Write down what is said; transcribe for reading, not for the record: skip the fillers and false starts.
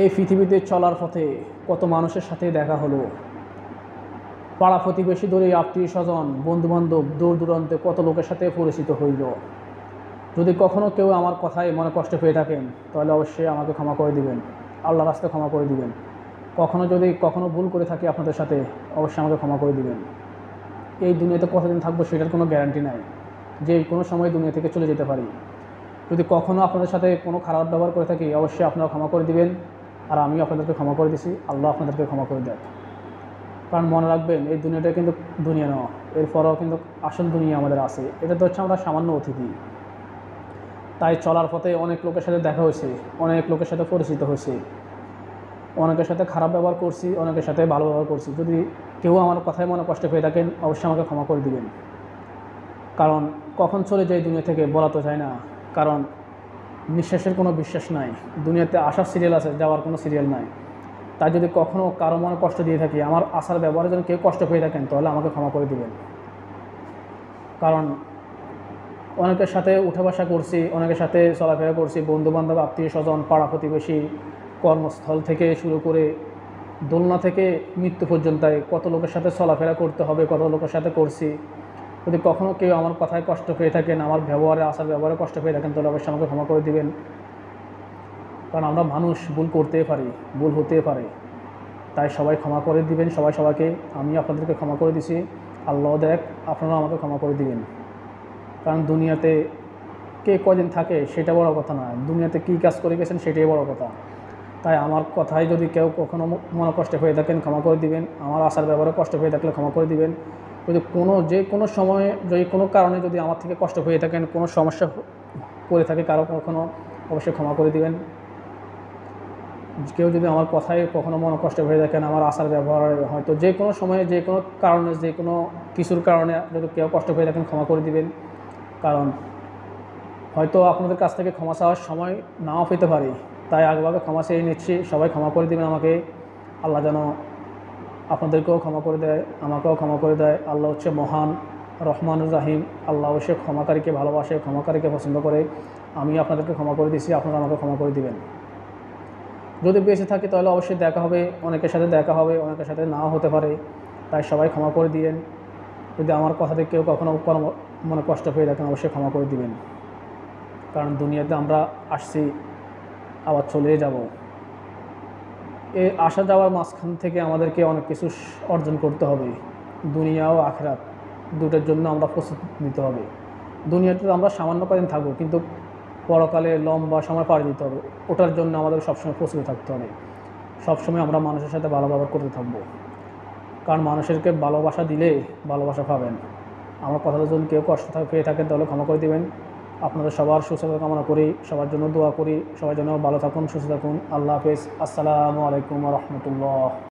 এই পৃথিবীতে চলার পথে কত মানুষের সাথে দেখা হলো, পাড়া প্রতিবেশী ধরে আত্মীয় স্বজন বন্ধুবান্ধব দূর দূরান্তে কত লোকের সাথে পরিচিত হইল। যদি কখনও কেউ আমার কথায় মনে কষ্ট পেয়ে থাকেন তাহলে অবশ্যই আমাকে ক্ষমা করে দিবেন, আল্লাহ রাস্তায় ক্ষমা করে দিবেন। কখনো ভুল করে থাকি আপনাদের সাথে, অবশ্যই আমাকে ক্ষমা করে দিবেন। এই দুনিয়াতে কতদিন থাকবো সেটার কোনো গ্যারান্টি নাই, যে কোনো সময় দুনিয়া থেকে চলে যেতে পারি। যদি কখনও আপনাদের সাথে কোনো খারাপ ব্যবহার করে থাকি অবশ্যই আপনারা ক্ষমা করে দিবেন, আর আমিও আপনাদেরকে ক্ষমা করে দিছি, আল্লাহ আপনাদেরকে ক্ষমা করে দেয়। কারণ মনে রাখবেন, এই দুনিয়াটা কিন্তু দুনিয়া নয়, এরপরও কিন্তু আসল দুনিয়া আমাদের আছে। এটা তো হচ্ছে আমরা সামান্য অতিথি। তাই চলার পথে অনেক লোকের সাথে দেখা হয়েছে, অনেক লোকের সাথে পরিচিত হয়েছে, অনেকের সাথে খারাপ ব্যবহার করছি, অনেকের সাথে ভালো ব্যবহার করছি। যদি কেউ আমার কথায় মনে কষ্ট পেয়ে থাকেন অবশ্যই আমাকে ক্ষমা করে দিবেন। কারণ কখন চলে যায় দুনিয়া থেকে বলা তো যায় না। কারণ নিঃশ্বাসের কোনো বিশ্বাস নাই, দুনিয়াতে আসার সিরিয়াল আছে, যাওয়ার কোনো সিরিয়াল নাই। তাই যদি কখনও কারো মনে কষ্ট দিয়ে থাকি, আমার আসার ব্যবহারে যদি কেউ কষ্ট পেয়ে থাকেন তাহলে আমাকে ক্ষমা করে দিবেন। কারণ অনেকের সাথে উঠা বসা করছি, অনেকের সাথে চলাফেরা করছি, বন্ধুবান্ধব আত্মীয় স্বজন পাড়া প্রতিবেশী, কর্মস্থল থেকে শুরু করে দোলনা থেকে মৃত্যু পর্যন্ত কত লোকের সাথে চলাফেরা করতে হবে, কত লোকের সাথে করছি। যদি কখনও কেউ আমার কথায় কষ্ট পেয়ে থাকেন, আমার ব্যবহারে আসার ব্যবহারে কষ্ট পেয়ে থাকেন তাহলে অবশ্যই আমাকে ক্ষমা করে দিবেন। কারণ আমরা মানুষ, ভুল করতেই পারি, ভুল হতেই পারে। তাই সবাই ক্ষমা করে দিবেন, সবাই সবাইকে। আমি আপনাদেরকে ক্ষমা করে দিছি, আল্লাহ দেখ আপনারা আমাকে ক্ষমা করে দিবেন। কারণ দুনিয়াতে কে কদিন থাকে সেটা বড় কথা না, দুনিয়াতে কী কাজ করে গেছেন সেটাই বড় কথা। তাই আমার কথায় যদি কেউ কখনো মনে কষ্ট পেয়ে থাকেন ক্ষমা করে দিবেন, আমার আসার ব্যাপারে কষ্ট পেয়ে থাকলে ক্ষমা করে দিবেন। যদি যে কোনো সময়ে যদি কোনো কারণে যদি আমার থেকে কষ্ট পেয়ে থাকেন, কোনো সমস্যা করে থাকে কারো কখনো, অবশ্যই ক্ষমা করে দিবেন। কেউ যদি আমার কথায় কখনো মনে কষ্ট পেয়ে থাকেন, আমার আসার ব্যবহারে হয়তো যে কোনো সময়ে যে কোনো কারণে যে কোনো কিছুর কারণে যদি কেউ কষ্ট পেয়ে থাকেন ক্ষমা করে দিবেন। কারণ হয়তো আপনাদের কাছ থেকে ক্ষমা চাওয়ার সময় নাও পেতে পারি, তাই আগেভাগে ক্ষমা চেয়ে নিচ্ছি। সবাই ক্ষমা করে দেবেন আমাকে, আল্লাহ যেন আপনাদেরকেও ক্ষমা করে দেয়, আমাকেও ক্ষমা করে দেয়। আল্লাহ হচ্ছে মহান রহমানুর রাহিম, আল্লাহ অবশ্যই ক্ষমাকারীকে ভালোবাসে, ক্ষমাকারীকে পছন্দ করে। আমি আপনাদেরকে ক্ষমা করে দিচ্ছি, আপনারা আমাকে ক্ষমা করে দিবেন। যদি বেঁচে থাকি তাহলে অবশ্যই দেখা হবে, অনেকের সাথে দেখা হবে, অনেকের সাথে নাও হতে পারে। তাই সবাই ক্ষমা করে দিবেন। যদি আমার কথাতে কেউ কখনো মনে কষ্ট পেয়ে থাকেন অবশ্যই ক্ষমা করে দিবেন। কারণ দুনিয়াতে আমরা আসছি, আবার চলে যাব। এই আসা যাওয়ার মাঝখান থেকে আমাদেরকে অনেক কিছু অর্জন করতে হবে, দুনিয়া ও আখিরাত দুটোর জন্য আমরা প্রস্তুত নিতে হবে। দুনিয়াতে আমরা সামান্য কদিন থাকবো, কিন্তু পরকালে লম্বা সময় পাড়ি দিতে হবে, ওটার জন্য আমাদের সবসময় প্রস্তুত থাকতে হবে। সবসময় আমরা মানুষের সাথে ভালো ব্যবহার করতে থাকবো, কারণ মানুষেরকে ভালোবাসা দিলে ভালোবাসা পাবেন। আমার কথাটা যদি কেউ কষ্ট পেয়ে থাকেন তাহলে ক্ষমা করে দেবেন। আপনাদের সবার সুস্থতা কামনা করি, সবার জন্য দোয়া করি, সবার জন্য ভালো থাকুন, সুস্থ থাকুন। আল্লাহ হাফেজ। আসসালামু আলাইকুম ওয়া রাহমাতুল্লাহ।